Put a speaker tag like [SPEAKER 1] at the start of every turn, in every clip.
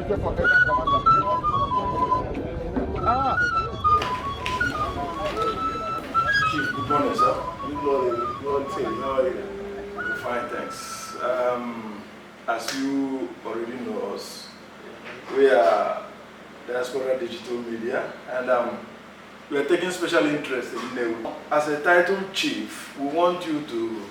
[SPEAKER 1] Chief, good morning, sir. Good morning. Good morning. How are you? Fine, thanks. As you already know us, we are Diaspora Digital Media, and we are taking special interest in Nnewi. As a title chief, we want you to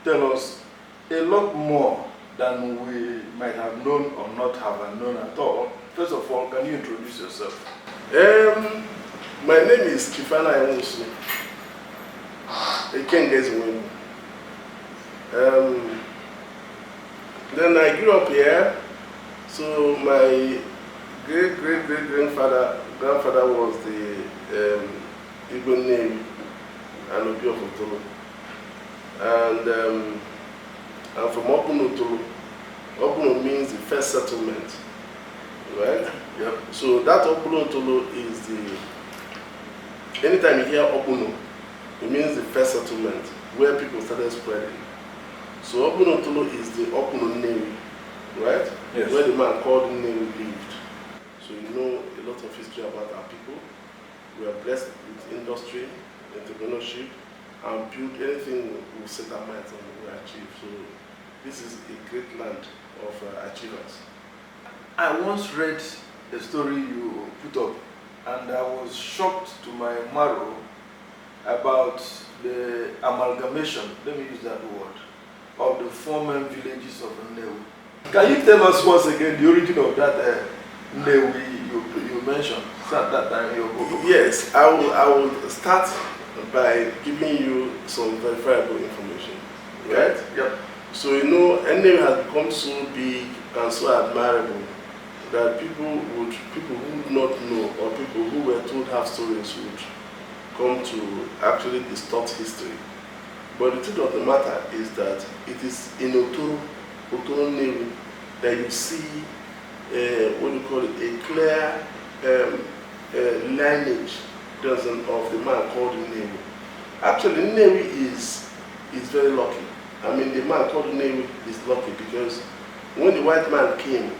[SPEAKER 1] tell us a lot more than we might have known or not have known at all. First of all, can you introduce yourself?
[SPEAKER 2] My name is Chief Anayo Nwosu. Then I grew up here. So my grandfather was the Nnewi and Nnewi of Otolo. And I'm from Otolo. Otolo means the first settlement, right?
[SPEAKER 1] Yep.
[SPEAKER 2] So that Otolo is the, anytime you hear Otolo, it means the first settlement where people started spreading. So Otolo is the Nnewi, right?
[SPEAKER 1] Yes.
[SPEAKER 2] Where the man called Nnewi lived. So you know a lot of history about our people. We are blessed with industry, entrepreneurship, and build anything we set our minds on, we achieve. So this is a great land of achievers.
[SPEAKER 1] I once read a story you put up, and I was shocked to my marrow about the amalgamation, let me use that word, of the former villages of Nnewi. Can you tell us once again the origin of that Nnewi you mentioned at that time in your book?
[SPEAKER 2] Yes, I will start by giving you some verifiable information, right?
[SPEAKER 1] Yep.
[SPEAKER 2] So you know, Nnewi has become so big and so admirable that people who would not know, or people who were told half stories would come to actually distort history. But the truth of the matter is that it is in Otolo Nnewi that you see what do you call it, a clear lineage of the man called Nnewi. Actually, Nnewi is very lucky. I mean, the man called Nnewi is lucky because when the white man came,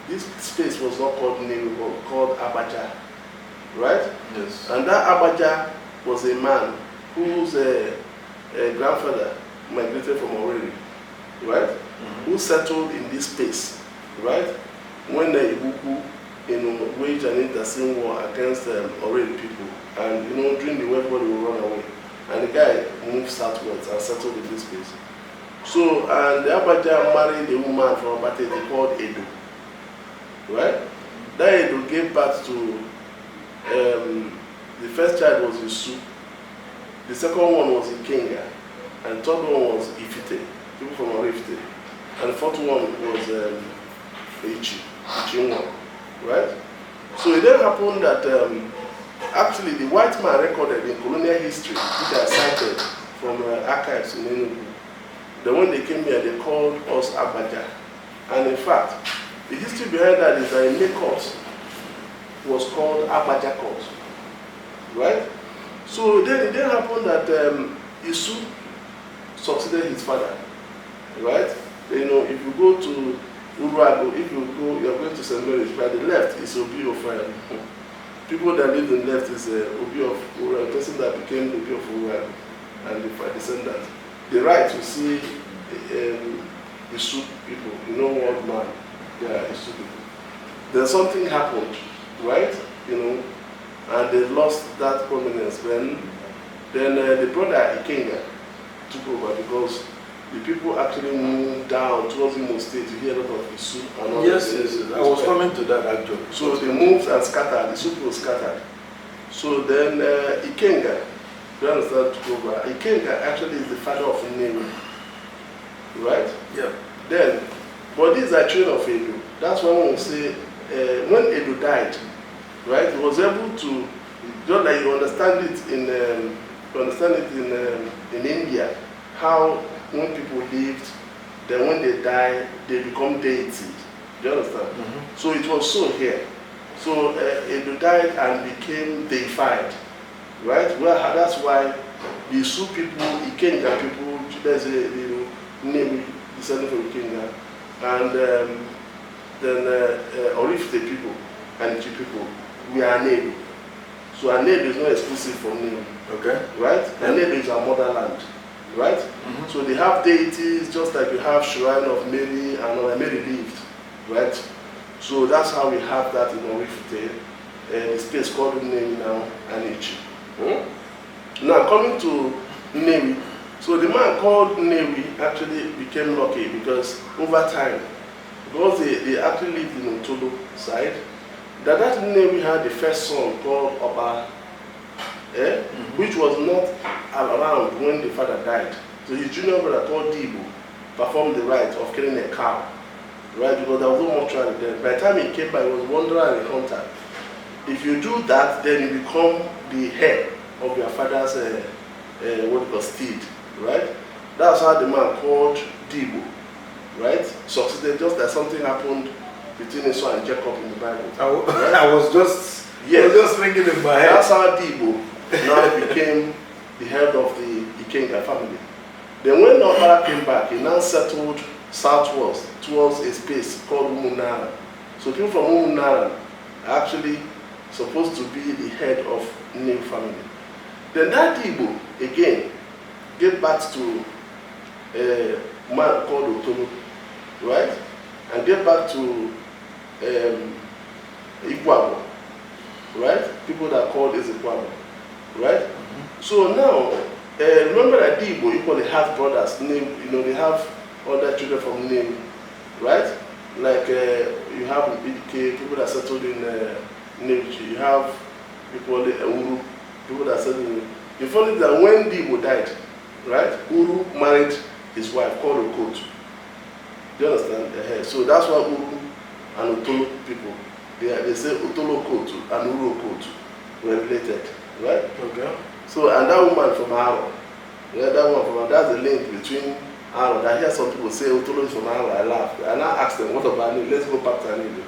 [SPEAKER 2] this space was not called Nnewi, but called Abaja, right?
[SPEAKER 1] Yes.
[SPEAKER 2] And that Abaja was a man whose grandfather migrated from Oreri, right? Mm-hmm. Who settled in this space, right? When the Ibuku, waged an intestine war against Oreri people, and during the war, everybody will run away, and the guy moved southwards and settled in this space. So, and the Abaja married a woman from Abate called Edo, right? That Edo gave birth to, the first child was Isu, the second one was Ikenga, and the third one was Ifite, people from Orifite, and the fourth one was Ichinwa, right? So it then happened that actually the white man recorded in colonial history, which I cited from archives in Enugu, that when they came here, they called us Abaja. And in fact, the history behind that is that a court was called Abaja Court, right? So then it then happened that Isu succeeded his father, right? If you go to Uruago, if you are going to St. Mary's, by the left is Obi of people that live in the left is Obi of Uruago, person that became Obi of Uruago, and the descendants. The right, you see Isu people, what man, yeah, Isu people. Then something happened, right? And they lost that prominence. Then the brother Ikenga took over because the people actually moved down towards Imo State to hear a lot of Isu and all.
[SPEAKER 1] Yes, I was coming to that actually.
[SPEAKER 2] So they moved and scattered, the Isu people scattered. So then Ikenga, you understand, took over. Ikenga actually is the father of Nnewi, right?
[SPEAKER 1] Yeah.
[SPEAKER 2] Then, but these are children of Edo. That's why when we say, when Edo died, right, he was able to, just like you understand it in India, how when people lived, then when they die, they become deities. Do you understand? Mm-hmm. So it was so here. So Edo died and became deified, right? Well, that's why the Sioux people, Ikenga people, there's a Nnewi descended from Ikenga, and then Orifite people and Chief people, we are Nnewi. So Nnewi is not exclusive from Nnewi.
[SPEAKER 1] Okay.
[SPEAKER 2] Right? Nnewi is our motherland. Right? So they have deities just like you have Shrine of Mary and Mary lived. Right? So that's how we have that in Orifite. The space called Nnewi now and Ichi. Now coming to Nnewi. So the man called Nnewi actually became lucky because over time, because they actually lived in Otolo side, that Nnewi had the first son called Oba, which was not around when the father died. So his junior brother called Dibo performed the rite of killing a cow, right? Because there was no mortuary then. By the time he came back, he was a wanderer and a hunter. If you do that, then you become the head of your father's what you call steed, right? That's how the man called Dibo, right? Succeeded just like something happened between Esau and Jacob in the Bible.
[SPEAKER 1] Right? I was just thinking in my head.
[SPEAKER 2] That's how Dibo now became the head of the Ikenga family. Then when Nobara came back, he now settled southwards towards a space called Umunara. So people from Umunara are actually supposed to be the head of Nnewi family. Then that Dibo again get back to a man called Otolo, right? And get back to Ikwabo, right? People that are called as Ikwabo, right? So now, remember that Dibo equally have brothers, they have other children from Nnewi, right? Like you have BDK, people that settled in Nnewi, you have people Uru, people that settled in. You find that when Dibo died, right, Uru married his wife called Okotu. Do you understand? So that's why Uru and Otolo people, they say Otolo Okotu and Uru Okotu were related, right? Okay. So, and that woman from Aro, yeah, that woman from Aro, that's the link between Aro. I hear some people say Otolo is from Aro, I laugh. And I ask them, what about Nnewi? Let's go back to Nnewi.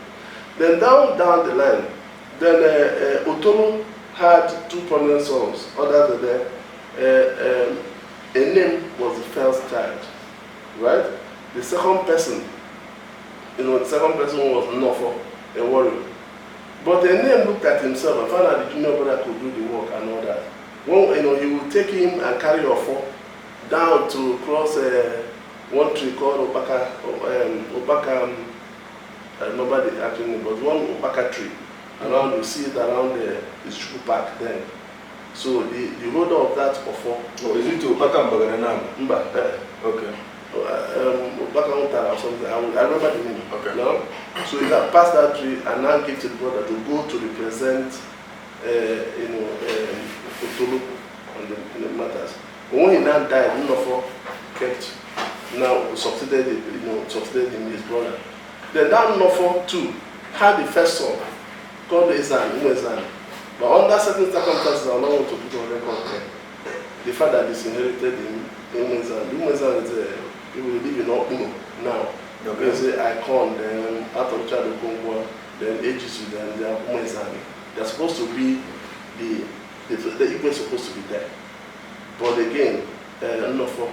[SPEAKER 2] Then down the line, then Otolo had two prominent sons, other than that. Enem was the first child, right? The second person, the second person was Nofo, a warrior. But Enem looked at himself and found out the junior brother could do the work and all that. Well, he would take him and carry Ofo down to cross one tree called Obaka, I remember the actual name, but one Obaka tree. Around, you see it around the School Park then. So the holder of that Ofo.
[SPEAKER 1] Oh, is it to Obaka Mbaganam? Okay.
[SPEAKER 2] Obaka Untara or something. I remember the name.
[SPEAKER 1] Okay.
[SPEAKER 2] No? So he had passed that tree and now gave to the brother to go to represent Otolo on the matters. But when he now died, Nofo kept now succeeded in his brother. Then that Nofo too had the first son called Ezan. But under certain circumstances, I don't want to put on record there. The father disinherited him. Ezan is people live in Okuno now. Okay. They say Icon, then out of Chad Okongwa, then Ejisu, then they are Ezan. They're supposed to be the Igwe is supposed to be there. But again, Nnofo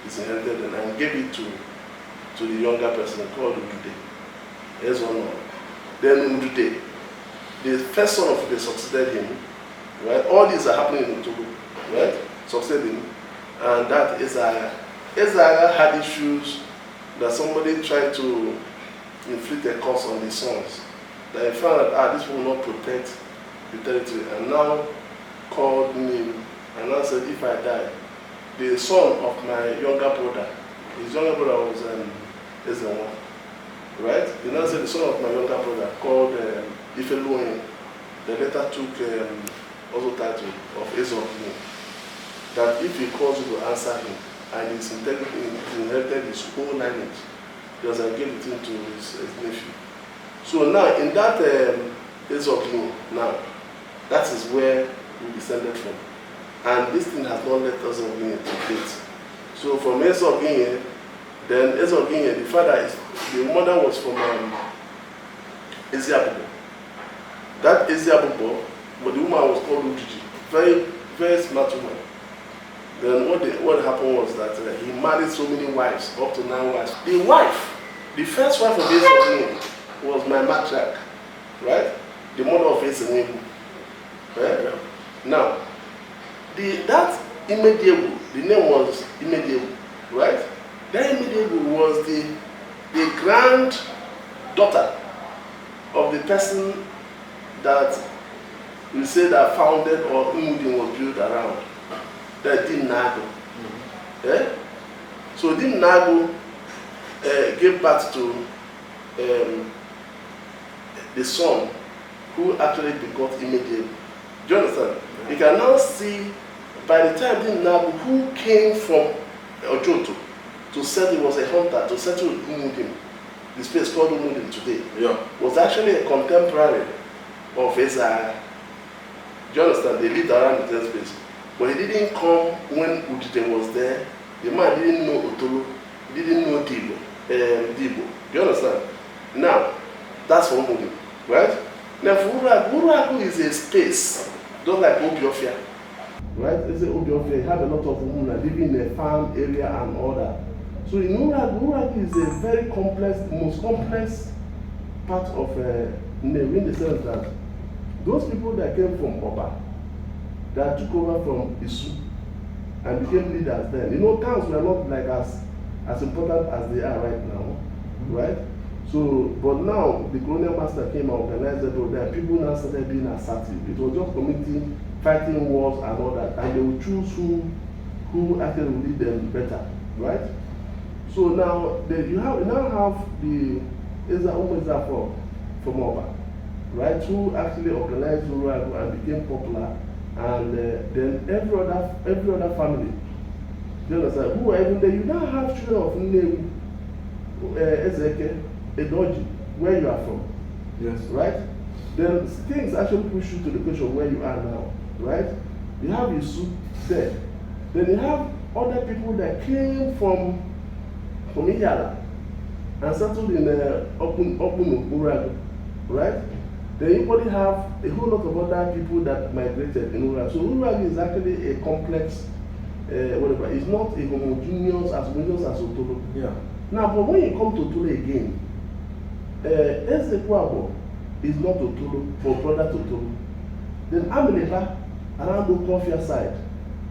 [SPEAKER 2] is inherited and gave it to the younger person called Udude. There's one more. Then Udude, the first son of Udude succeeded him, right? All these are happening in Utogo, right? Succeeded him. And that Isaiah had issues that somebody tried to inflict a curse on his sons. That he found that this will not protect the territory, and now called me and now said, if I die, the son of my younger brother, his younger brother was Ezenwa, right? He now said the son of my younger brother called Ifeluin, the later took also title of Ezenwa, that if he calls you to answer him, and he's inherited his whole lineage, because I gave it into his nephew. So now in that Ezenwa now, that is where we descended from. And this thing has not let us to date. So from Ezenwa, then Ezenwa, the father the mother was from Eziabubo. That Eziabubo, but the woman was called Ujiji. Very, very smart woman. Then what happened was that he married so many wives, up to 9 wives. The the first wife of Ezenwebu was my matriarch, right? The mother of Ezenwebu. Right? Now, that Imediebu, the name was Imediebu, right? That Imediebu was the granddaughter of the person that we say that founded or Umudin was built around, that Nago. So Nago gave birth to the son who actually begot Imediebu. Do you understand? You can now see by the time Nago, who came from Ojoto to settle, he was a hunter to settle Umudim, the space called Umudim today, was actually a contemporary of Ezra. Do you understand? They lived around the same space. But he didn't come when Udite was there. The man didn't know Otolo, he didn't know Dibo. Do you understand? Now, that's for Umudim, right? Now for Uragu is a space, just like Obiofia. Right? It's a Obiofia, you have a lot of women living in a farm area and all that. So in Uragu is a very complex, most complex part of Nnewi, in the sense that those people that came from Oba, that took over from Isu and became leaders then. You know, towns were not like as important as they are right now, right? So, but now the colonial master came and organized it, there people now started being assertive. It was just community fighting wars and all that, and they would choose who actually would lead them better, right? So now you now have the Eza from Oba, right? Who actually organized Uragu and became popular, and then every other family, you understand, who are even there. You now have children of Nnewi, Ezeke, Edoji, where you are from.
[SPEAKER 1] Yes.
[SPEAKER 2] Right? Then things actually push you to the question where you are now. Right? You have Isu there. Then you have other people that came from Iyala and settled in Okunu, Uragu. Right? Then you probably have a whole lot of other people that migrated in Uragu. So Uragu is actually a complex, whatever. It's not a homogeneous as Otolo.
[SPEAKER 1] Yeah.
[SPEAKER 2] Now, but when you come to Otolo again, Ezekwabo is not Otolo, but brother to Otolo. Then Amileba, around the Kofia side,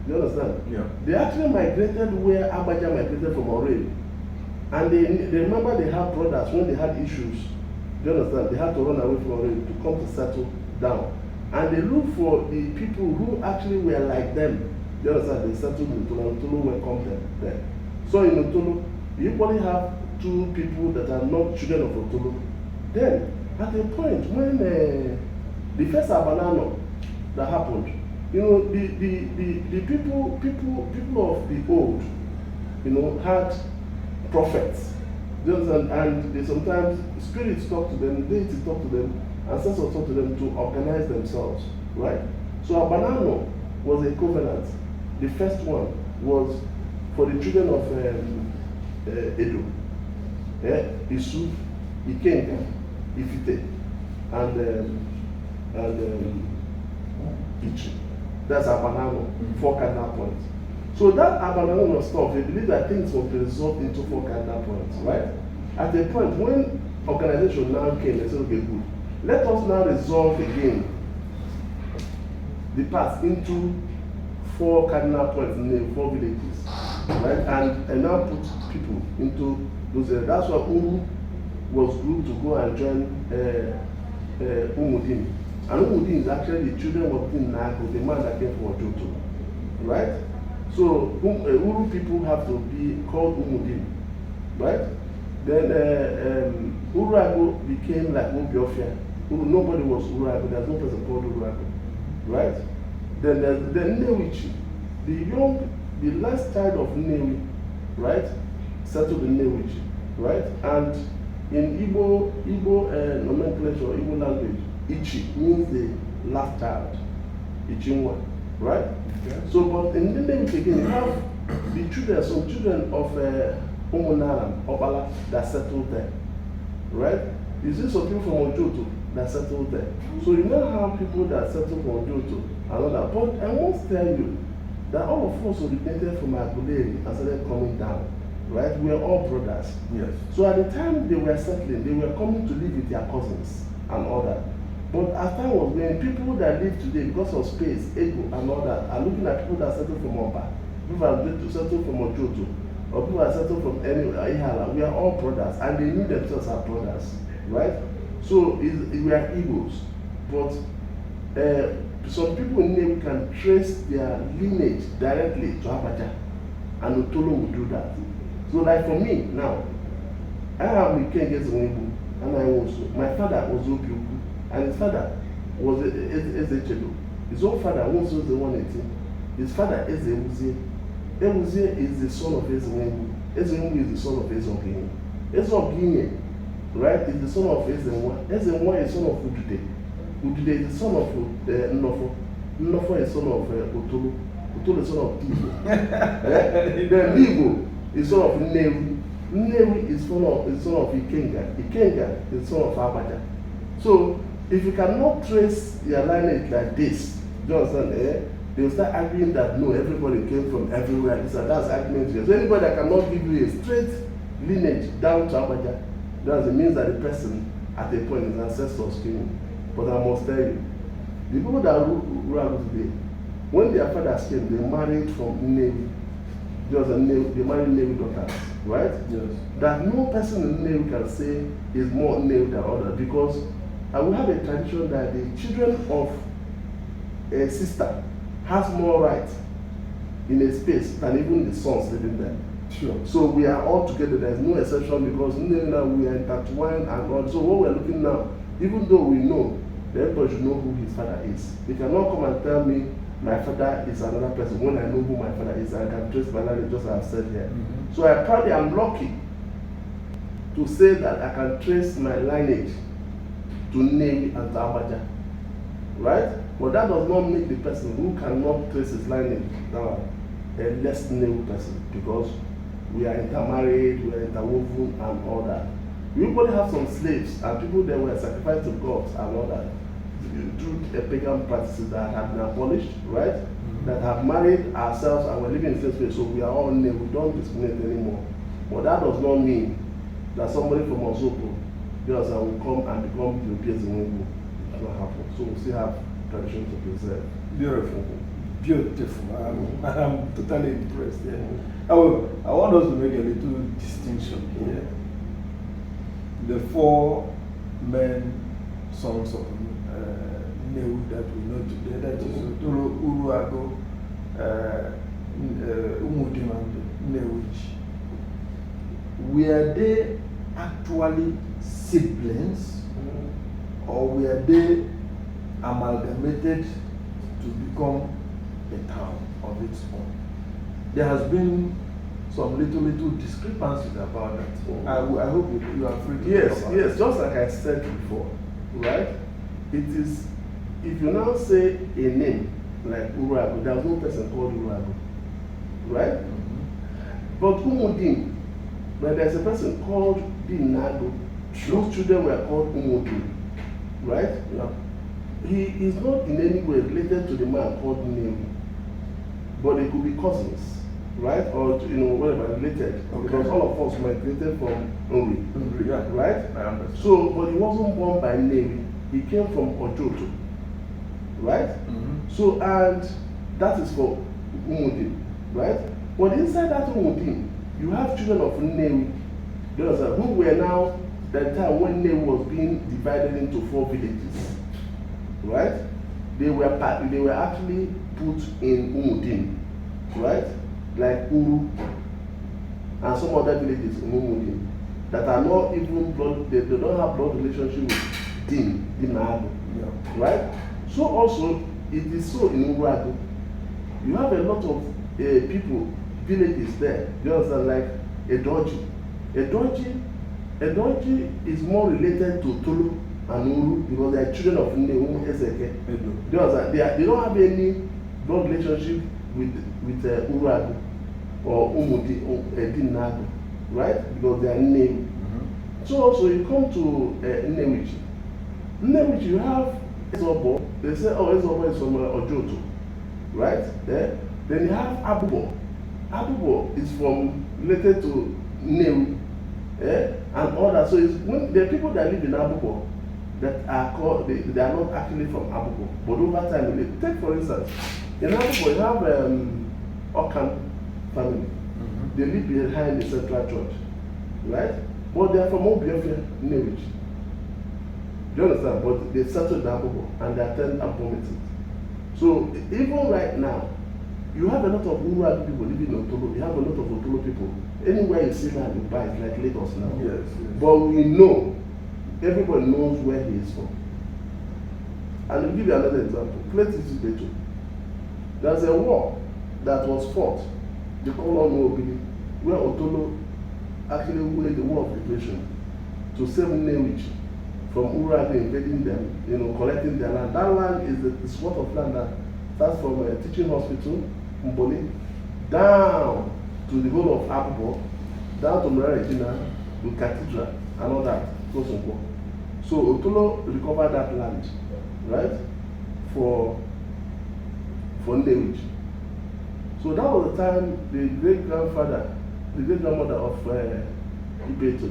[SPEAKER 2] you understand?
[SPEAKER 1] Yeah.
[SPEAKER 2] They actually migrated where Abaja migrated from Ore. And they remember they had brothers when they had issues. You understand? They had to run away from Ore to come to settle down. And they looked for the people who actually were like them. You understand? They settled in Otolo, and Otolo welcomed them there. So in Otolo, you probably have two people that are not children of Otolo. Then, at a point when the first Abanano that happened, you know, the people of the old, you know, had prophets. And they sometimes spirits talk to them, deities talk to them, ancestors talk to them to organize themselves, right? So Abanano was a covenant. The first one was for the children of Edo, Isu, Ikenga, Ifite, and Ichi. That's Abanano, 4 cardinal points. So that Abanano stuff, they believe that things will be resolved into 4 cardinal points, right? At a point when organization now came, they said, okay, good. Let us now resolve again the past into 4 cardinal points in 4 villages, right? And now put people into those areas. That's why Uru was grouped to go and join Umudim. And Umudim is actually the children of Nago, the man that came from Ojoto, right? So Uru people have to be called Umudim, right? Then Urago became like Obiofia. Nobody was Urago, there's no person called Urago, right? Then there's the Nnewi, the last child of Nnewi, right? Settled in Nnewi, right? And in Igbo nomenclature, Igbo language, Ichi means the last child, Ichinwa, right? Okay. So, but in Nnewi again, you have the children, some children of Umunaram, Obala, that settled there, right? You see some people from Ojoto that settled there. So you now have people that settled from Ojoto and all that. But I must tell you that all of us originated from Aguleri and started coming down. right? We are all brothers.
[SPEAKER 1] Yes.
[SPEAKER 2] So at the time they were settling, they were coming to live with their cousins and all that. But as time was going, people that live today, because of space, ego, and all that, are looking at people that settle from Oba, people that settle from Ojoto, or people that settle from any Ihala. We are all brothers, and they knew themselves as brothers, right? So we are egos. But some people in Nnewi can trace their lineage directly to Abacha, and Otolo will do that. So like for me now, I have Nnewi and Nnewi. My father was Obiuku, and his father was Ezechelo. His own father was the 118. His father is Ewuzie. Ewuzie is the son of Ezenwebu. Ezenwebu is the son of Ezogini. Ezogini, right, is the son of Ezenwa. Ezenwa is the son of Udude. Udude is the son of Nnofo. Nnofo is the son of Otolo. Otolo is the son of Igbo. Then Igbo is the son of Nnewi. Nnewi is the son of Ikenga. Ikenga is the son of Abacha. So, if you cannot trace your lineage like this, you understand, they will start arguing that no, everybody came from everywhere. That's argument. So anybody that cannot give you a straight lineage down to Abacha, it means that the person at a point his ancestors came. But I must tell you, the people that rule today, when their fathers came, they married from Nnewi. They married Nnewi daughters, right?
[SPEAKER 1] Yes.
[SPEAKER 2] That no person in Nnewi can say is more Nnewi than others, because I will have a tradition that the children of a sister has more right in a space than even the sons living there.
[SPEAKER 1] Sure.
[SPEAKER 2] So we are all together. There is no exception, because now we are intertwined and all. So what we are looking now, even though we know, everybody should know who his father is. They cannot come and tell me my father is another person when I know who my father is. I can trace my lineage, just as I've said here.
[SPEAKER 1] Mm-hmm.
[SPEAKER 2] So I probably am lucky to say that I can trace my lineage to Nnewi and to Abacha, right? But that does not make the person who cannot trace his lineage now a less Nnewi person, because we are intermarried, we are interwoven and all that. We equally have some slaves and people that were sacrificed to gods and all that through pagan practices that have been abolished, right? Mm-hmm. That have married ourselves and we're living in the same space, so we are all Nnewi, we don't discriminate anymore. But that does not mean that somebody from Osopo will come and become Europeans in Nnewi. It will happen. So we still have tradition to preserve.
[SPEAKER 1] Beautiful. Beautiful. I'm totally impressed. Yeah. I want us to make a little distinction here. The four men sons of Nnewi that we know today, that is Otolo, Uruago, Umudim and Nnewi. Were they actually siblings, or were they amalgamated to become a town of its own? There has been some little discrepancies about that. I hope you are free to
[SPEAKER 2] Yes,
[SPEAKER 1] talk about
[SPEAKER 2] yes, just like I said before, right? It is, if you now say a name like Urago, there was no person called Urago, right? Mm-hmm. But Umudim, but there's a person called Dinago. Those children were called Umudim, right? Yeah. He is not in any way related to the man called Nnewi, but they could be cousins, right? Or whatever, related. Okay. Because all of us migrated from Nri,
[SPEAKER 1] yeah.
[SPEAKER 2] right?
[SPEAKER 1] I understand.
[SPEAKER 2] So, but he wasn't born by Nnewi. He came from Ojoto, right? Mm-hmm. So, and that is for Umudim, right? But inside that Umudim, you have children of Nnewi, who were now, that time when Nnewi was being divided into 4 villages, right? They were actually put in Umudim, right? Like Uru and some other villages in Umudim that are not even blood, they don't have blood relationship with Dinado, yeah. Right? So also, it is so in Urago. You have a lot of people, villages there, you understand, like Edoji. Edoji is more related to Tolu and Uru because they are children of Nnewi Ezeke. You understand? They don't have any blood relationship with Urago or Umudi Dinado, right? Because they are Nnewi. Mm-hmm. So also you come to Nnewi. Nnewi, you have Ezobo. They say, oh, Ezobo is from Ojoto, right? Then you have Abubo. Abubo is related to Nnewi, and all that. So it's when the people that live in Abubo that are called, they are not actually from Abubo, but over time they take, for instance, in Abubo you have Okan family. They live behind the central church, right? But they are from Obiofia, Nnewi. Do you understand? But they settled in Abubo and they attend Abomitin. So even right now, you have a lot of rural people living in Otolo. You have a lot of Otolo people. Anywhere you see that you buy, it's like Lagos now.
[SPEAKER 1] Yes.
[SPEAKER 2] But we know, everybody knows where he is from. And I'll give you another example. Plate is Beto. There's a war that was fought, the Colon Obili, where Otolo actually waged the war of liberation to save Nnewi from Urago invading them, collecting their land. That land is the swath of land that starts from a teaching hospital, Mboli, down to the whole of Abubo, down to Mura Regina, the cathedral, and all that. So Otolo recovered that land, right, for Nnewi. So that was the time the great-grandmother of Ibeto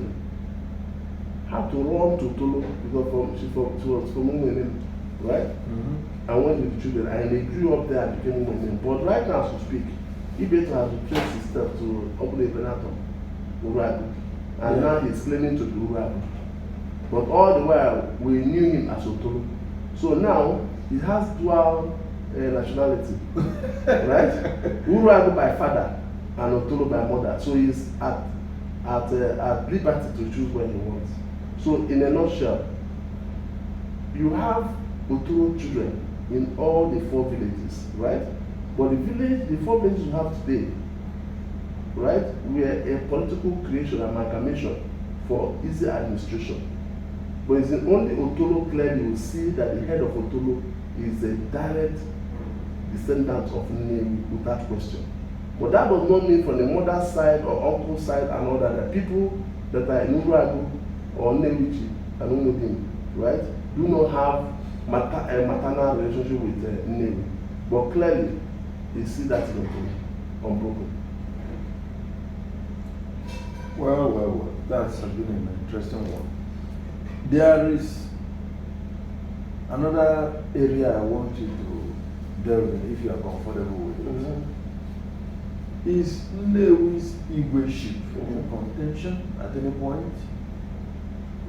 [SPEAKER 2] had to run to Otolo because she was from Umuenim, right? And went with the children, and they grew up there and became Umuenim. But right now, as we speak, Ibeto has retraced his steps to Obule Benato, Urago, and now he's claiming to be Urago. But all the while, we knew him as Otolo. So now, he has dual nationality, right? Urago by father and Otolo by mother. So he's at liberty to choose what he wants. So in a nutshell, you have Otolo children in all the 4 villages, right? But the 4 villages you have today, right, were a political creation, amalgamation for easy administration. But it's only Otolo clearly you will see that the head of Otolo is a direct descendant of Nnewi without question. But that does not mean from the mother's side or uncle's side and all that, people that are in Urago or Nnewi and Umudim, right, do not have a maternal relationship with Nnewi. But clearly, you see that in Otolo, unbroken.
[SPEAKER 1] Well, that's been an interesting one. There is another area I want you to delve in, if you are comfortable with it. Is Nnewi's Igweship in contention at any point?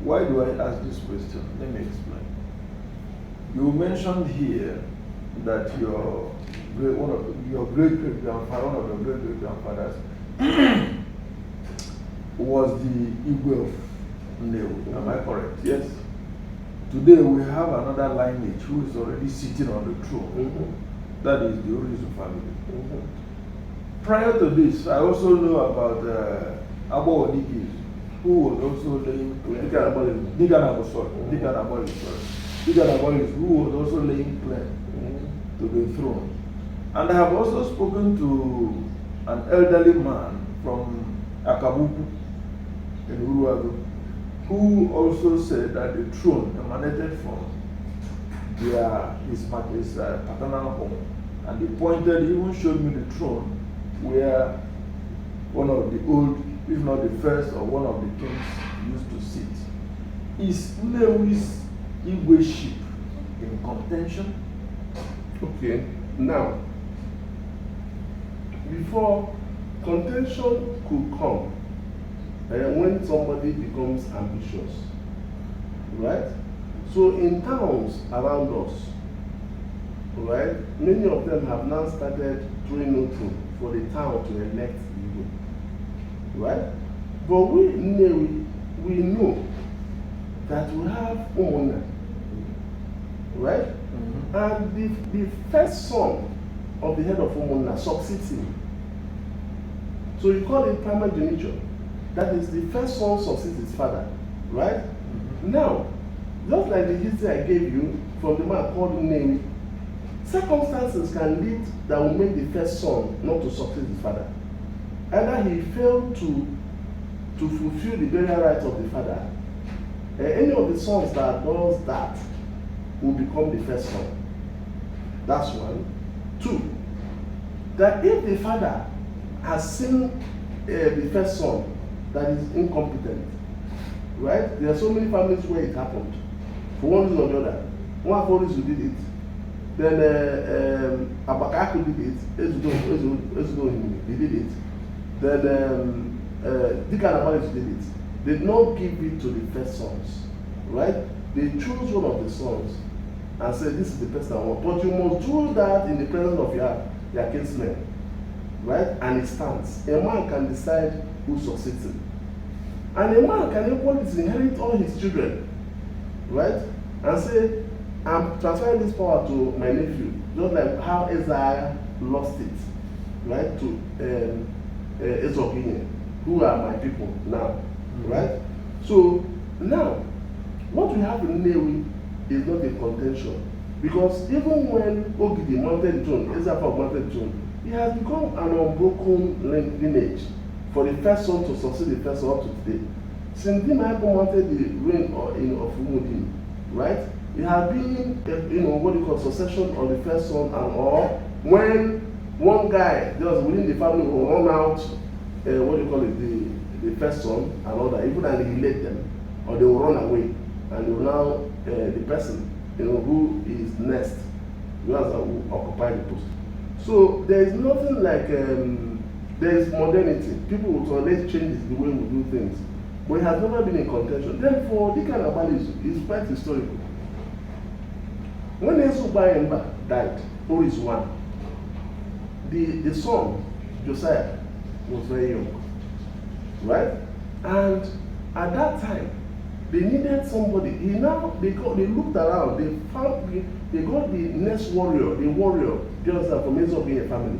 [SPEAKER 1] Why do I ask this question? Let me explain. You mentioned here that your great-great-grandfather, one of your great-great-grandfathers, was the Igwe of Nnewi. Am I correct?
[SPEAKER 2] Yes.
[SPEAKER 1] Today we have another lineage who is already sitting on the throne. That is the Orizu family. Prior to this, I also know about Abo Odikis, who was also laying claim. Diganabolis, who was also laying claim to the throne. And I have also spoken to an elderly man from Akabuku in Uruago, who also said that the throne emanated from his paternal home. And he even showed me the throne where one of the old, if not the first, or one of the kings used to sit. Is Nnewi's Igweship in contention?
[SPEAKER 2] Okay, now, before contention could come, when somebody becomes ambitious, right? So in towns around us, right, many of them have now started doing nothing for the town to elect Igwe, right? But we know that we have Umuna, right? And the first son of the head of Umuna succeeds him. So you call it primogeniture. That is, the first son succeeds his father, right? Now, just like the history I gave you from the man called Nnewi, circumstances can lead that will make the first son not to succeed his father. Either he failed to fulfill the burial rights of the father, any of the sons that does that will become the first son. That's one. Two, that if the father has seen the first son that is incompetent, right? There are so many families where it happened, for one reason or the other. One police who did it, then Abakaku did it, Ezudo he did it, then Dikanabalis did it. They did not give it to the first sons, right? They chose one of the sons and said, this is the person I want. But you must do that in the presence of your kinsmen, right? And it stands. A man can decide who succeeds him. And a man can equally inherit all his children, right? And say, I'm transferring this power to my nephew, just like how Isaiah lost it, right? To Ezokine, who are my people now, right? So now, what we have in Nnewi is not a contention, because even when Ogidi mounted the throne, Ezapha mounted the throne, he has become an unbroken lineage for the first son to succeed the first son up to today. Since Dima mounted the reign of Umudim, right? It has been, what you call succession of the first son, and or when one guy just within the family will run out, the first son and all that, even annihilate them, or they will run away, and they will now the person who is next, who has occupy the post. So there is nothing like there is modernity. People will always change the way we do things, but it has never been in contention. Therefore, this kind of values is quite historical. When Ezubayemba died, who is one, the son, Josiah, was very young, right? And at that time, they needed somebody. They looked around, they got the next warrior, just from Ezubayemba family,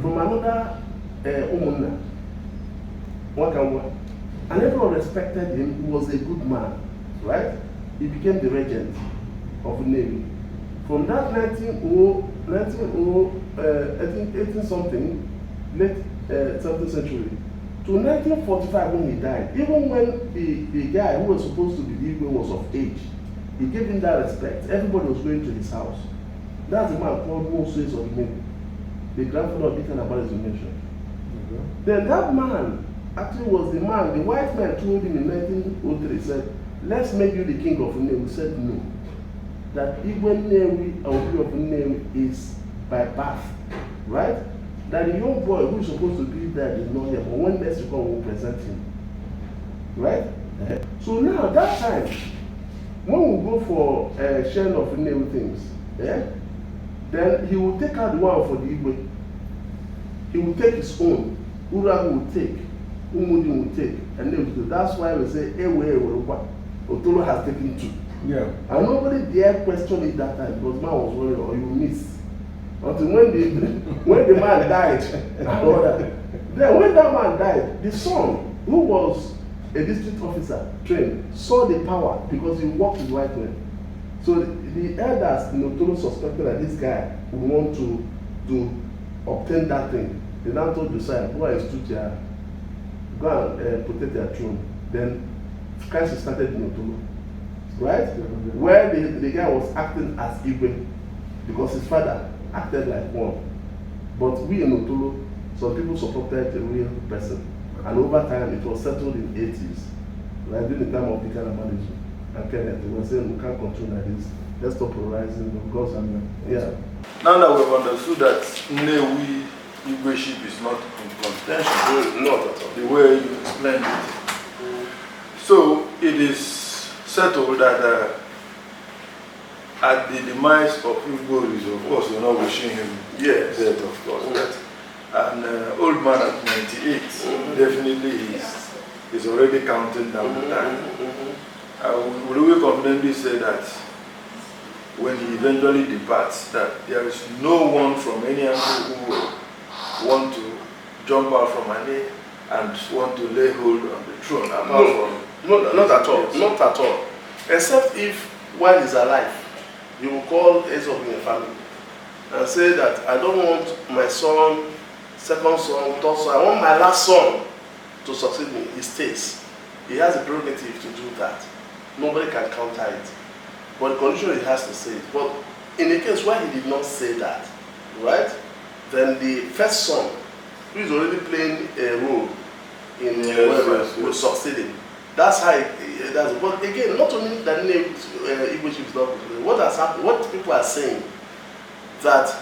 [SPEAKER 2] from another Umunna, Wakamwa. And everyone respected him. He was a good man, right? He became the regent of Nnewi. From that 18 something, late 17th century, to 1945 when he died, even when the guy who was supposed to be the Igwe was of age, he gave him that respect. Everybody was going to his house. That's the man called Moses of Nnewi, the grandfather of Deacon Abba you mentioned. Then that man actually was the man, the white man told him in 1903, said, let's make you the king of Nnewi. He said no. That Igwe Nnewi, or of Nnewi, is by birth, right? That the young boy who is supposed to be there is not here, but when next to come will present him, right? So now, that time, when we go for sharing of Nnewi things, then he will take out the one for the Igwe. He will take his own. Uragu will take. Umudi will take. And then will do. That's why we say, Ewe, Otolo has taken two.
[SPEAKER 1] Yeah.
[SPEAKER 2] And nobody dare question it that time because man was worried or you miss. Until when the man died, then when that man died, the son, who was a district officer trained, saw the power because he worked with white men. So the elders in Otolo suspected that this guy would want to obtain that thing. They now told Josiah, go and stood here, go and protect their throne. Then Christ started in Otolo. Right? Where the guy was acting as Igwe because his father acted like one. But we in Otolo, some people supported a real person. And over time, it was settled in the 80s. Right? During the time of Deacon Abba and Kenneth, they were saying we can't control like this. Let's stop polarizing because yeah.
[SPEAKER 1] Now that we've understood that Nnewi Igweship is not in contention,
[SPEAKER 2] not at all.
[SPEAKER 1] The way you explained it. So it is settled that at the demise of Igbo, of course, you're not wishing him death, of course. And old man at 98 definitely is already counting down the time. Will we confidently say that when he eventually departs, that there is no one from any angle who will want to jump out from Ane and want to lay hold on the throne apart from...
[SPEAKER 2] Not at all. Not at all. Except if while he's alive, you will call Ezok in the family and say that I don't want my son, second son, third son, I want my last son to succeed me. He stays. He has a prerogative to do that. Nobody can counter it. But the condition he has to say it. But in the case where he did not say that, right, then the first son who is already playing a role in
[SPEAKER 1] yes.
[SPEAKER 2] succeeding. That's how it does. But again, not only that Igbo chief is not, what has happened, what people are saying, that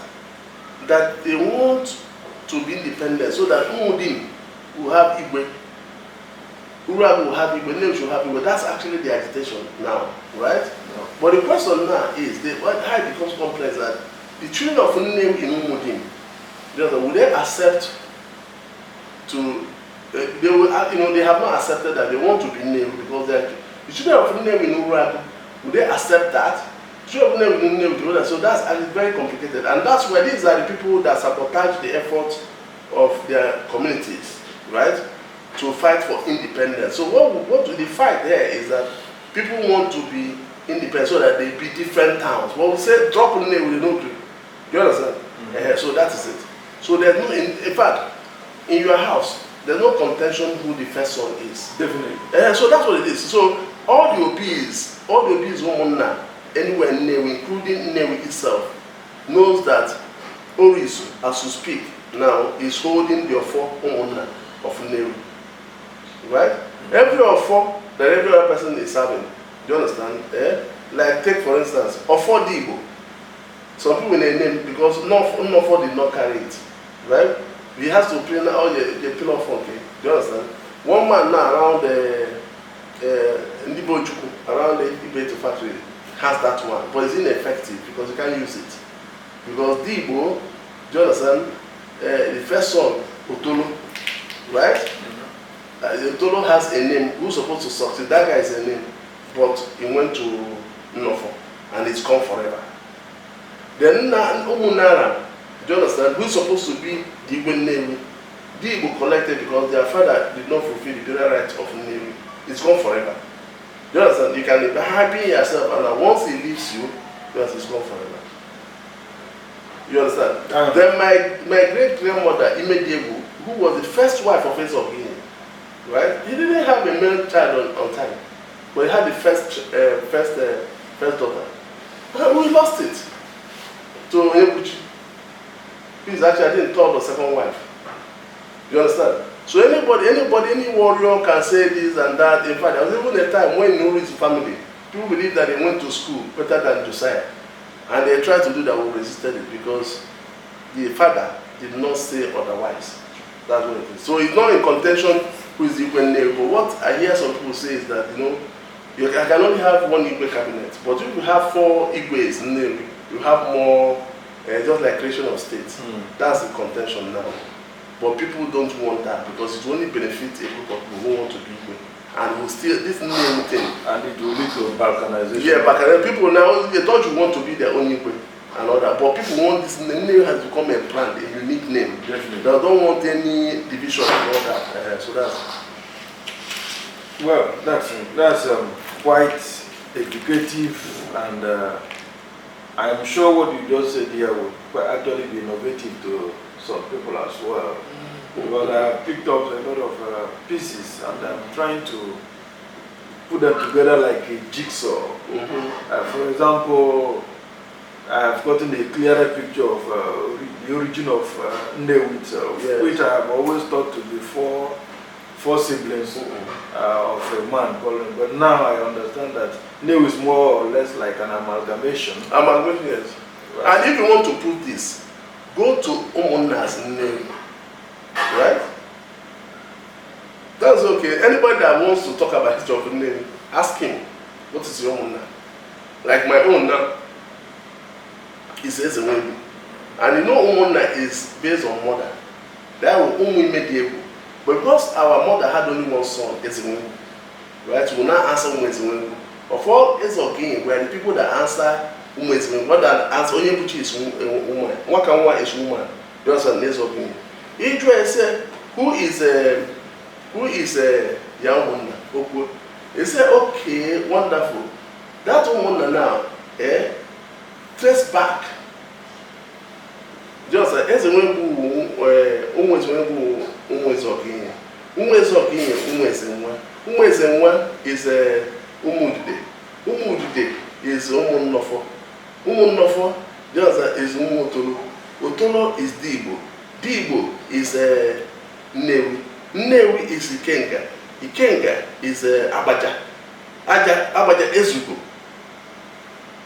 [SPEAKER 2] they want to be independent so that Umudim will have Igwe, Urabu will have Igwe, Nnewi should have Igwe. That's actually the agitation now, right? No. But the question now is, how it becomes complex, that the children of Nnewi in Umudim, will they accept to, they will, they have not accepted that they want to be Nnewi, because the children of Nnewi in Urabu, will they accept that? So that's actually very complicated, and that's why these are the people that sabotage the effort of their communities, right, to fight for independence. So what the fight there is that people want to be independent so that they be different towns. Well, we say drop on name with no clue. You understand? Mm-hmm. So that is it. So there's no, in fact, in your house, there's no contention who the first son is.
[SPEAKER 1] Definitely.
[SPEAKER 2] So that's what it is. So all the OBs woman now, anywhere in Nnewi, including Nnewi itself, knows that Orisu, as we speak now, is holding the offer of Nnewi. Right? Every offer that every other person is having, do you understand? Like, take for instance, offer Dibo. Some people may name because no offer did not carry it. Right? He has to pay all the pillar of okay. Do you understand? One man now around the Ndibo Chuku, around the Ibeto factory, has that one, but it's ineffective because you can't use it. Because Dibo, do you understand, the first son, Otolo, right? Otolo has a name, who's supposed to succeed, that guy is a name, but he went to Nofo, and it's gone forever. Then Umunara, do you understand, who's supposed to be the Igbo Nnewi, the Igbo collected because their father did not fulfill the burial right of Nnewi, it's gone forever. You understand? You can be happy in yourself, and once he leaves you, it's gone forever. You understand? Then my great grandmother, Imediegu, who was the first wife of Ezogini, right? He didn't have a male child on time, but he had the first daughter. And we lost it to Ebuchi. He's actually, I think, third or second wife. You understand? So any warrior can say this and that. In fact, there was even a time when Nuri's family, people believe that they went to school better than Josiah. And they tried to do that, we resisted it because the father did not say otherwise. That's what it is. So it's not in contention who is the Igwe Nnewi. But what I hear some people say is that, I can only have one Igwe cabinet. But if you have 4 Igwes Nnewi, you have more, just like creation of states. That's the contention now. But people don't want that because it only benefits a group of people who want to be Igwe. And will still, this name thing.
[SPEAKER 1] And it will lead to balkanization.
[SPEAKER 2] Yeah, balkanization. People now, they thought you want to be their own Igwe and all that. But people want this name has become a brand, a unique name.
[SPEAKER 1] Definitely.
[SPEAKER 2] They don't want any division and all that. So that's...
[SPEAKER 1] Well, that's quite educative, and I'm sure what you just said here would actually be innovative to some people as well. Because I have picked up a lot of pieces and I'm trying to put them together like a jigsaw. For example, I have gotten a clearer picture of the origin of Nnewi itself, which I have always thought to be four siblings of a man called. But now I understand that Nnewi is more or less like an amalgamation.
[SPEAKER 2] Amalgamation, yes. Right. And if you want to prove this, go to Umunna's Nnewi. Right? That's okay. Anybody that wants to talk about history of Nnewi, ask him, what is your Umunna? Like my own now, he says Nnewi. And Umunna is based on mother. That will Medieval. But because our mother had only one son, Ezenwengu, right? We will not answer Ezenwengu. Of all Ezogin, we are the people that answer Ezenwengu. What that answer Onyebuchi is woman. Wakanwa is woman. You understand Ezogin. Idre said, who is Yamunna? He said, okay, wonderful. That woman now, trace back. Just like Ezenwengu, Umwezenwa is Umudude. Umudude is Umunnofo. Umunnofo just is Umutolo. Otolo is Dibo. Digbo is Nnewi. Nnewi is Ikenga. Ikenga is Abaja. Abaja Ezugo.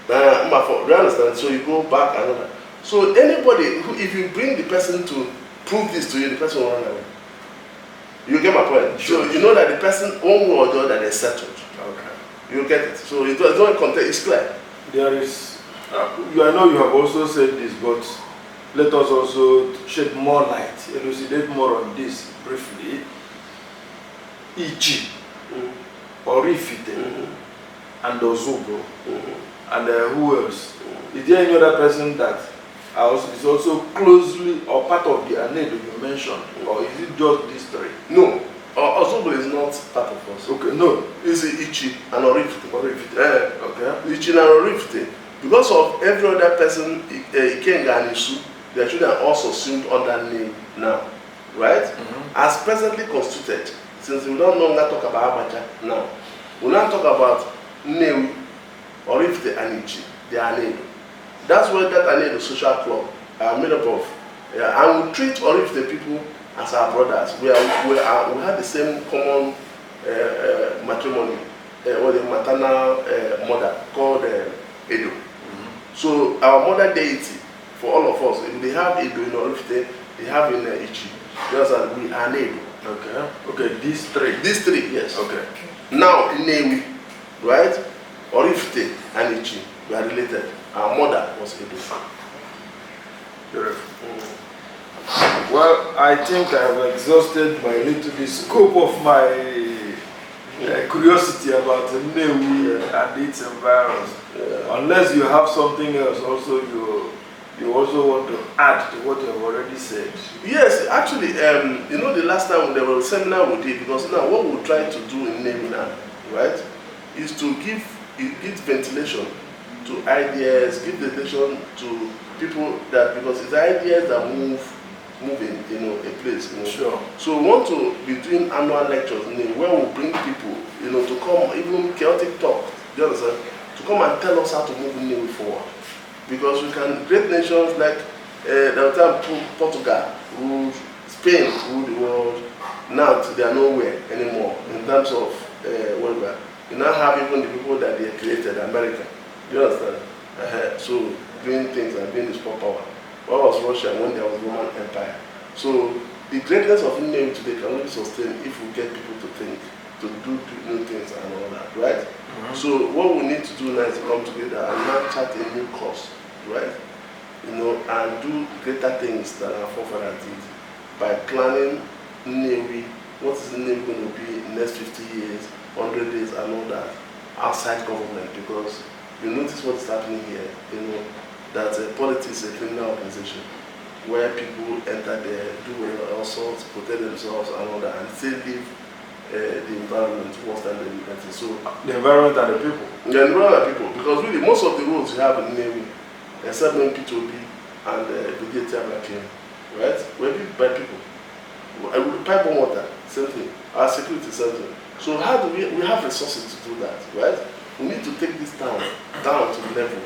[SPEAKER 2] Do you understand? So you go back another. So anybody who, if you bring the person to prove this to you, the person will run away. You get my point?
[SPEAKER 1] Sure.
[SPEAKER 2] So you know that the person, one way or the other, they settled.
[SPEAKER 1] Okay.
[SPEAKER 2] You get it? So it don't contain, it's clear.
[SPEAKER 1] There is, I know you have also said this, but let us also shed more light, elucidate more on this briefly. Ichi, Orifite, and Ozubo, and who else? Is there any other person that is also closely or part of the Anedo you mentioned, or is it just these three?
[SPEAKER 2] No, Ozubo is not part of us.
[SPEAKER 1] Okay, no.
[SPEAKER 2] It's Ichi and Orifite.
[SPEAKER 1] Okay.
[SPEAKER 2] Ichi and Orifite. Because of every other person, Ikenga and Isu, their children are also assumed under name now, right? As presently constituted, since we don't no longer talk about Abacha now, we now talk about Nnewi, Orifite and Ichi, they are Anedo. That's why that Anedo social club are made up of, and we treat Orifite people as our brothers. We have the same common matrimony, or the maternal mother called Edo. So our mother deity for all of us, if they have Edo in Orifite, they have in Ichi, just as we are Edo.
[SPEAKER 1] Okay. Okay, these three.
[SPEAKER 2] These three, yes.
[SPEAKER 1] Okay.
[SPEAKER 2] Now Nnewi, right? Orifite and Ichi, we are related. Our mother was Edo.
[SPEAKER 1] Beautiful. Well, I think I have exhausted the scope of my curiosity about Nnewi and its environs. Unless you have something else also you also want to add to what you have already said.
[SPEAKER 2] Yes, actually, you know, the last time there was a seminar we did, because now what we try to do in Nnewi now, right, is to give ventilation to ideas, give ventilation to people that, because it's ideas that move in, you know, a place. You know.
[SPEAKER 1] Sure.
[SPEAKER 2] So we want to be doing annual lectures where we bring people, you know, to come, even chaotic talk, do you understand? To come and tell us how to move Nnewi forward. Because we can, great nations like the time Portugal ruled, Spain ruled the world, now they are nowhere anymore in terms of whatever. You now have even the people that they created, America. Do you understand? So doing things and being this power. What was Russia when there was Roman Empire? So the greatness of Nnewi today can only be sustained if we get people to think, to do new things and all that, right? So what we need to do now is to come together and now chart a new course, right? You know, and do greater things than our forefathers did by planning Nnewi. What is Nnewi going to be in the next 50 years, 100 years, and all that outside government? Because you notice what's happening here, you know, that politics is a criminal organization where people enter there, do all sorts, protect themselves and all that, and still leave the environment worse than the liberty. So
[SPEAKER 1] the environment and the people.
[SPEAKER 2] The environment and people, because really most of the roads you have in Nnewi, except when P2B and Brigadier came, right, were built by people. Pipe and water, same thing. Our security, same thing. So how do we have resources to do that, right? We need to take this down to the level.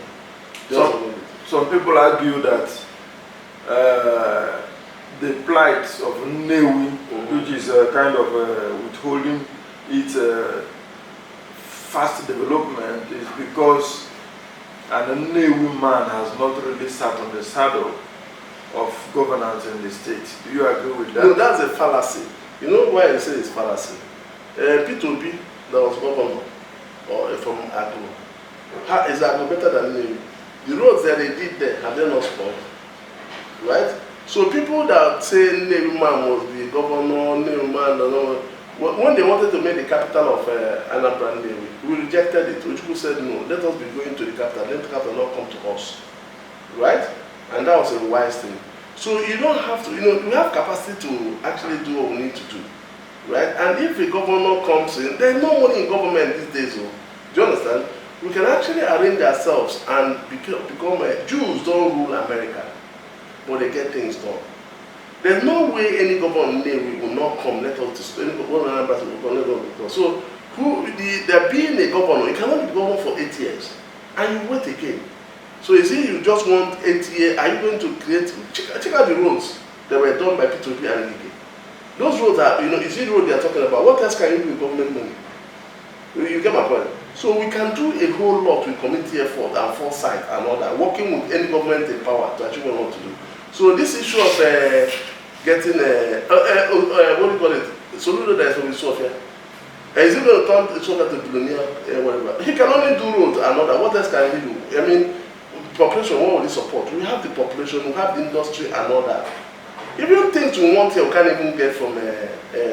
[SPEAKER 1] Some people argue that the plight of Nnewi, which is kind of withholding its fast development, is because an Nnewi man has not really sat on the saddle of governance in the state. Do you agree with that?
[SPEAKER 2] No, that's a fallacy. You know why I say it's fallacy? P2B, that was governor, or from Agro. Is Agro better than Nnewi? The roads that they did there, have they not spoiled? Right? So people that say Nnewi man must be governor, Nnewi man, when they wanted to make the capital of Anambra Nnewi, we rejected it. Ojukwu said no, let us be going to the capital, let the capital not come to us. Right? And that was a wise thing. So you don't have to, you know, we have capacity to actually do what we need to do. Right? And if a governor comes in, there's no money in government these days. Oh. Do you understand? We can actually arrange ourselves and become Jews don't rule America, but they get things done. There's no way any government will not come, let us destroy any government will come. So there being a governor, you cannot be governor for 8 years and you wait again. So you see, you just want 8 years, are you going to create, check out the roads. They were done by P2P and Ngige. Those roads are, you see the road they are talking about. What else can you do with government money? You get my point? So we can do a whole lot with community effort and foresight and all that, working with any government in power to achieve what we want to do. So this issue of getting, what do you call it? Soludo that is from Sofia. Is he going to turn Sofia to Billionaire, whatever? He can only do roads and all that. What else can he do? I mean, population, what will he support? We have the population, we have the industry and all that. Even things we want here, we can't even get from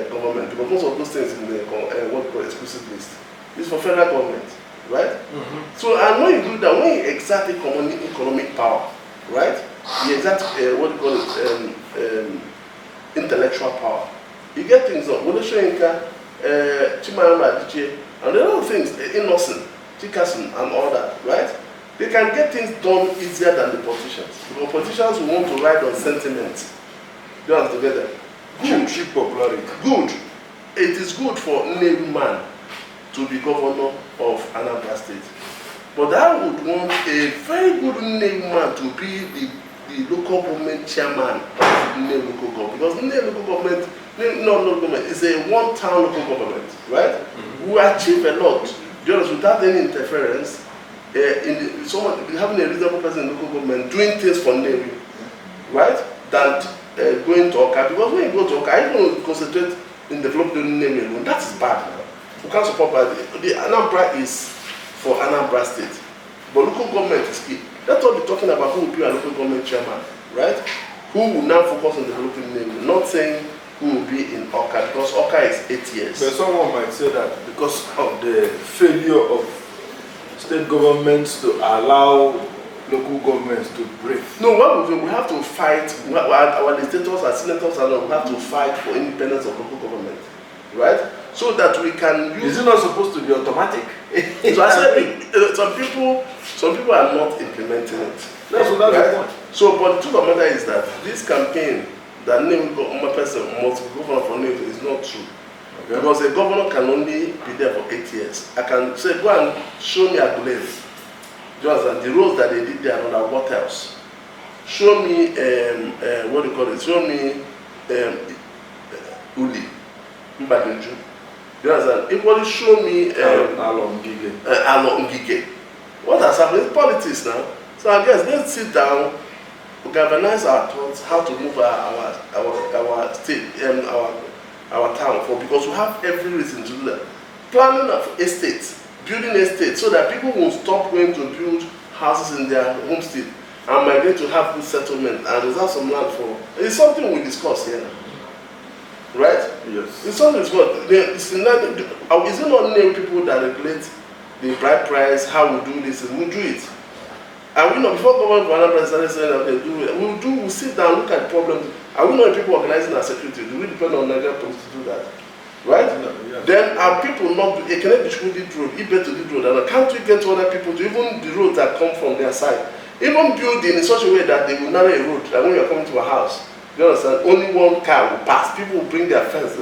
[SPEAKER 2] government, because most of those things in the what we call exclusive list is for federal government, right? So, and when you do that, when you exert economic power, right? You exert what we call it intellectual power. You get things on Woloshoyinka, Chimarama Adichie, and there are other things, Innocent, Chikasin, and all that, right? They can get things done easier than the politicians. Because politicians who want to ride on sentiment. You have together. Good.
[SPEAKER 1] Cheap popularity.
[SPEAKER 2] Good. It is good for Nnewi man to be governor of Anambra State. But I would want a very good Nnewi man to be the local government chairman of Nnewi local government. Because Nnewi local government, local government is a one-town local government, right? We achieve a lot just without any interference. Having a reasonable person in local government doing things for Nnewi, right? Than going to Oka, because when you go to Oka, I don't concentrate in developing Nnewi alone. That is bad now. We can't support that. The Anambra is for Anambra State, but local government is key. That's what we're talking about. Who will be a local government chairman, right? Who will now focus on developing Nnewi, not saying who will be in Oka, because Oka is 8 years.
[SPEAKER 1] But someone might say that because of the failure of state governments to allow local governments to breathe.
[SPEAKER 2] No, what we do, we have to fight. Our legislators and senators and all, we have to fight for independence of local government, right? So that we can use.
[SPEAKER 1] Is it not supposed to be automatic?
[SPEAKER 2] So I said, some people are not implementing it.
[SPEAKER 1] That's right? The point.
[SPEAKER 2] So, but the truth of the matter is that this campaign that Nnewi person must be governor for Nnewi is not true. Okay. Because a governor can only be there for 8 years. I can say, go and show me Aguleri. Just the roads that they did there and what else? Show me what do you call it? Show me Uli Mbadunju. You understand? Equally show me
[SPEAKER 1] Alo
[SPEAKER 2] Ngige. What has happened? It's politics now. So I guess let's sit down, galvanize our thoughts, how to move our state and our town forward, because we have every reason to do that. Planning of estates. Building estates so that people will stop going to build houses in their home state and migrate to have good settlement and reserve some land for. It's something we discuss here now. Right?
[SPEAKER 1] Yes.
[SPEAKER 2] It's something is what is it not Nnewi people that regulate the bride price, how we do this, and we do it. And we know before government for Anambra started saying okay, we'll sit down, look at the problems. And we know people organizing our security. Do we depend on Nigerian police to do that? Right? Yeah. Then our people not do a connect between this road, Ibe to this road, and can't we get to other people to even the roads that come from their side? Even building in such a way that they will narrow a road, that when you're coming to a house, you understand, only one car will pass, people will bring their fence.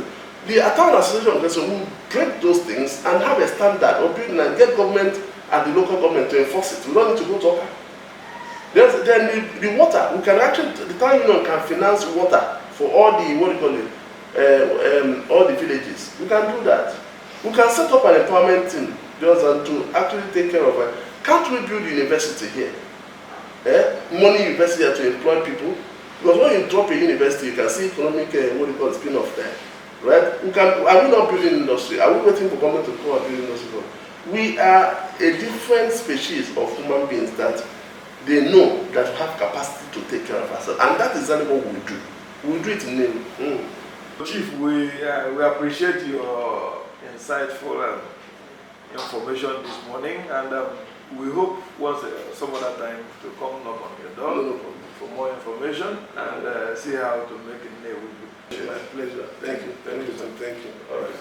[SPEAKER 2] The town association will break those things and have a standard of building and get government and the local government to enforce it. We don't need to go to Oka. Then the water, we can actually, the town union can finance water for all the, what do you call it, all the villages. We can do that. We can set up an empowerment team just to actually take care of it. Can't we build university here? Money university here to employ people? Because when you drop a university, you can see economic, what do you call it, spin-off there. Right? Are we not building industry? Are we waiting for government to come and build industry? We are a different species of human beings that they know that we have capacity to take care of ourselves. And that is exactly what we do. We do it in name.
[SPEAKER 1] Chief, we appreciate your insightful information this morning, and we hope once some other time to come knock on your door for more information and see how to make it new.
[SPEAKER 2] My pleasure. Thank you. Thank you. Thank you. All right.